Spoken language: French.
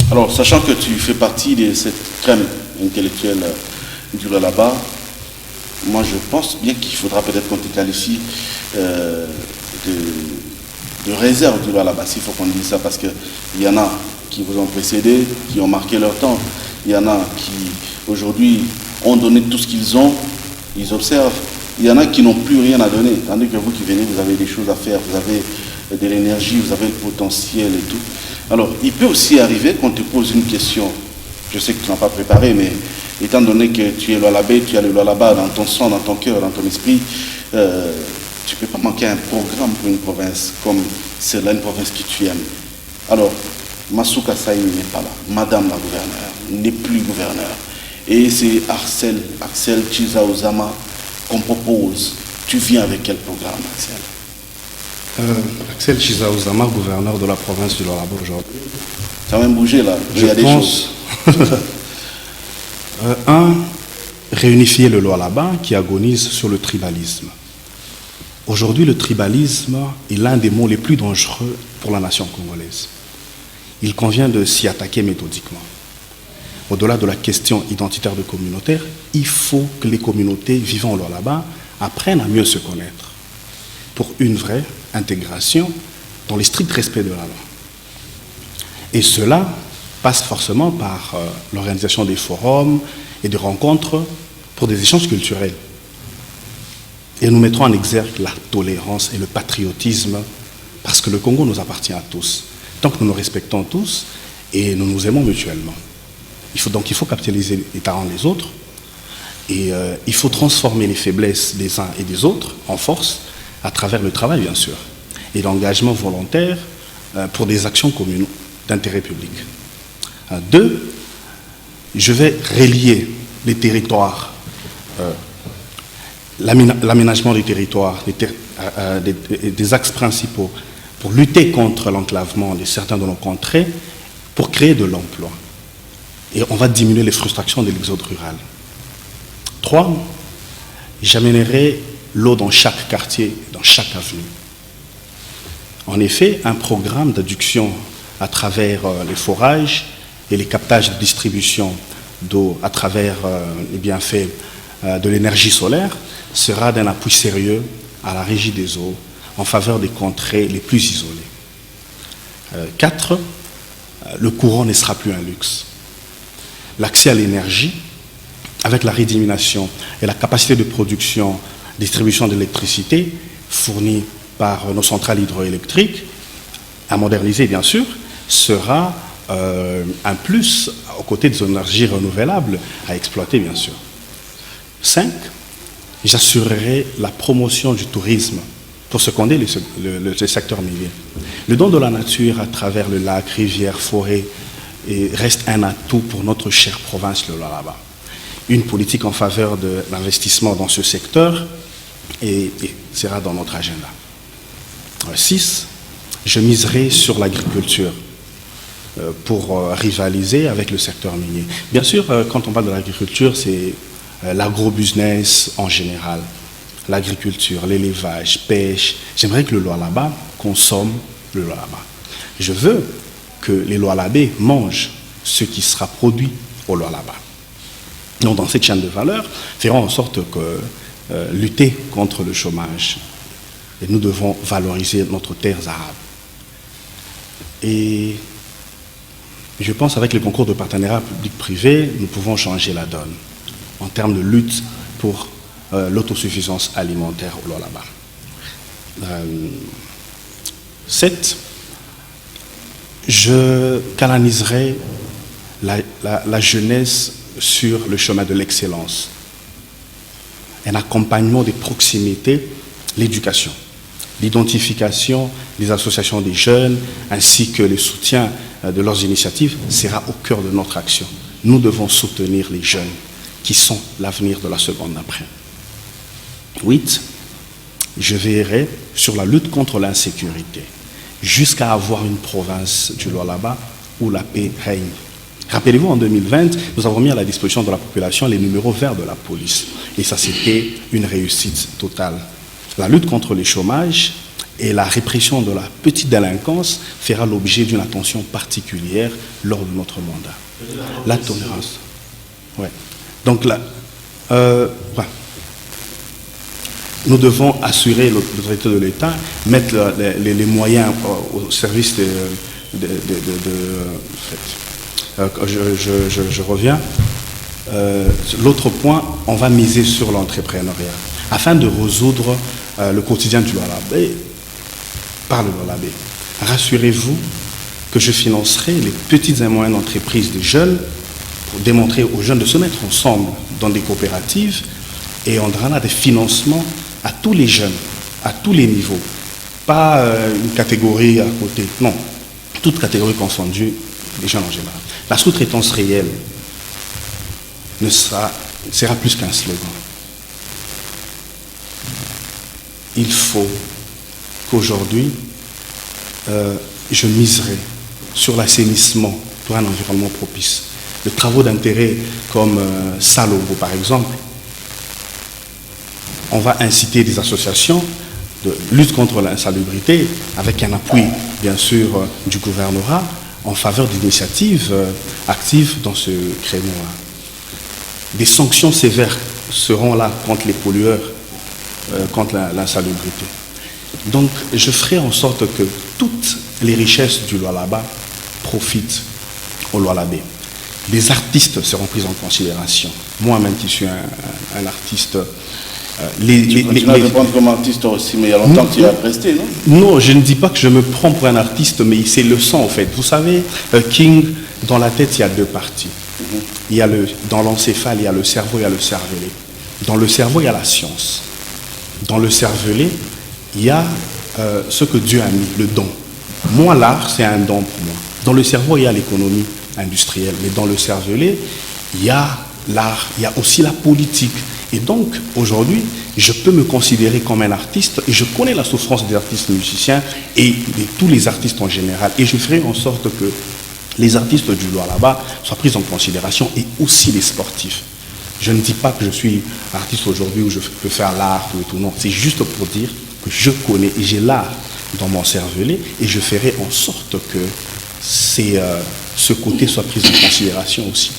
Alors, sachant que tu fais partie de cette crème intellectuelle du Lualaba, moi je pense bien qu'il faudra peut-être qu'on te qualifie de réserve du Lualaba, s'il faut qu'on dise ça, parce qu'il y en a qui vous ont précédé, qui ont marqué leur temps. Il y en a qui, aujourd'hui, ont donné tout ce qu'ils ont, ils observent. Il y en a qui n'ont plus rien à donner, tandis que vous qui venez, vous avez des choses à faire, vous avez de l'énergie, vous avez le potentiel et tout. Alors, il peut aussi arriver qu'on te pose une question. Je sais que tu n'as pas préparé, mais étant donné que tu es Lualabé, tu as le Lualaba dans ton sang, dans ton cœur, dans ton esprit, tu ne peux pas manquer un programme pour une province comme celle-là, une province que tu aimes. Alors, Masuka Saïmi n'est pas là. Madame la gouverneure n'est plus gouverneur. Et c'est Axel Chizaozama qu'on propose. Tu viens avec quel programme, Axel? Axel Chizaozama, gouverneur de la province du Lualaba aujourd'hui. Ça a même bougé là. Il y a des choses. Réunifier le Lualaba qui agonise sur le tribalisme. Aujourd'hui, le tribalisme est l'un des mots les plus dangereux pour la nation congolaise. Il convient de s'y attaquer méthodiquement. Au-delà de la question identitaire de communautaire, il faut que les communautés vivant au Lualaba apprennent à mieux se connaître pour une vraie intégration dans le strict respect de la loi. Et cela passe forcément par l'organisation des forums et des rencontres pour des échanges culturels. Et nous mettrons en exergue la tolérance et le patriotisme parce que le Congo nous appartient à tous. Tant que nous nous respectons tous et nous nous aimons mutuellement. Il faut capitaliser les talents des autres et il faut transformer les faiblesses des uns et des autres en force à travers le travail, bien sûr, et l'engagement volontaire pour des actions communes d'intérêt public. 2, je vais relier les territoires, l'aménagement des territoires, des axes principaux pour lutter contre l'enclavement de certains de nos contrées, pour créer de l'emploi. Et on va diminuer les frustrations de l'exode rural. 3, j'amènerai l'eau dans chaque quartier, dans chaque avenue. En effet, un programme d'adduction à travers les forages et les captages de distribution d'eau à travers les bienfaits de l'énergie solaire sera d'un appui sérieux à la régie des eaux en faveur des contrées les plus isolées. 4, le courant ne sera plus un luxe. L'accès à l'énergie, avec la rédimulation et la capacité de production, distribution d'électricité fournie par nos centrales hydroélectriques, à moderniser bien sûr, sera un plus aux côtés des énergies renouvelables à exploiter bien sûr. 5, j'assurerai la promotion du tourisme pour seconder le secteur minier. Le don de la nature à travers le lac, rivière, forêt reste un atout pour notre chère province, le Lualaba. Une politique en faveur de l'investissement dans ce secteur et sera dans notre agenda. 6, je miserai sur l'agriculture pour rivaliser avec le secteur minier. Bien sûr, quand on parle de l'agriculture, c'est l'agro-business en général. L'agriculture, l'élevage, pêche. J'aimerais que le Lualaba consomme le Lualaba. Je veux que les Lualabés mangent ce qui sera produit au Lualaba. Donc dans cette chaîne de valeur, ferons en sorte que lutter contre le chômage. Et nous devons valoriser notre terre arabe. Et je pense qu'avec les concours de partenariat public-privé, nous pouvons changer la donne en termes de lutte pour l'autosuffisance alimentaire au Lualaba. 7, je canaliserai la jeunesse sur le chemin de l'excellence. Un accompagnement des proximités, l'éducation, l'identification des associations des jeunes ainsi que le soutien de leurs initiatives sera au cœur de notre action. Nous devons soutenir les jeunes qui sont l'avenir de la seconde d'après. 8, je veillerai sur la lutte contre l'insécurité jusqu'à avoir une province du Lualaba où la paix règne. Rappelez-vous, en 2020, nous avons mis à la disposition de la population les numéros verts de la police. Et ça, c'était une réussite totale. La lutte contre le chômage Et la répression de la petite délinquance fera l'objet d'une attention particulière lors de notre mandat. La tolérance. Ouais. Donc là, voilà. Nous devons assurer l'autorité de l'État, mettre les moyens au service je reviens. L'autre point, on va miser sur l'entrepreneuriat afin de résoudre le quotidien du Lualaba. Par le Lualaba. Rassurez-vous que je financerai les petites et moyennes entreprises des jeunes pour démontrer aux jeunes de se mettre ensemble dans des coopératives et on donnera des financements à tous les jeunes, à tous les niveaux. Pas une catégorie à côté, non. Toute catégorie confondue, les jeunes en général. La sous-traitance réelle sera plus qu'un slogan. Il faut qu'aujourd'hui, je miserai sur l'assainissement pour un environnement propice. Les travaux d'intérêt comme Salobo, par exemple, on va inciter des associations de lutte contre l'insalubrité avec un appui, bien sûr, du gouvernorat en faveur d'initiatives actives dans ce créneau-là. Des sanctions sévères seront là contre les pollueurs, contre l'insalubrité. Donc, je ferai en sorte que toutes les richesses du Lualaba profitent au Lualaba. Les artistes seront pris en considération. Moi-même qui suis un artiste... tu continues à te prendre comme artiste aussi, mais il y a longtemps que tu vas rester, non? Non, je ne dis pas que je me prends pour un artiste, mais c'est le sang, en fait. Vous savez, King, dans la tête, il y a deux parties. Il y a dans l'encéphale, il y a le cerveau, il y a le cervelet. Dans le cerveau, il y a la science. Dans le cervelet, il y a ce que Dieu a mis, le don. Moi, l'art, c'est un don pour moi. Dans le cerveau, il y a l'économie industrielle, mais dans le cervelet, il y a l'art, il y a aussi la politique. Et donc, aujourd'hui, je peux me considérer comme un artiste, et je connais la souffrance des artistes musiciens et de tous les artistes en général. Et je ferai en sorte que les artistes du Lualaba soient pris en considération, et aussi les sportifs. Je ne dis pas que je suis artiste aujourd'hui ou je peux faire l'art ou tout, non. C'est juste pour dire que je connais et j'ai l'art dans mon cervelet, et je ferai en sorte que ce côté soit pris en considération aussi.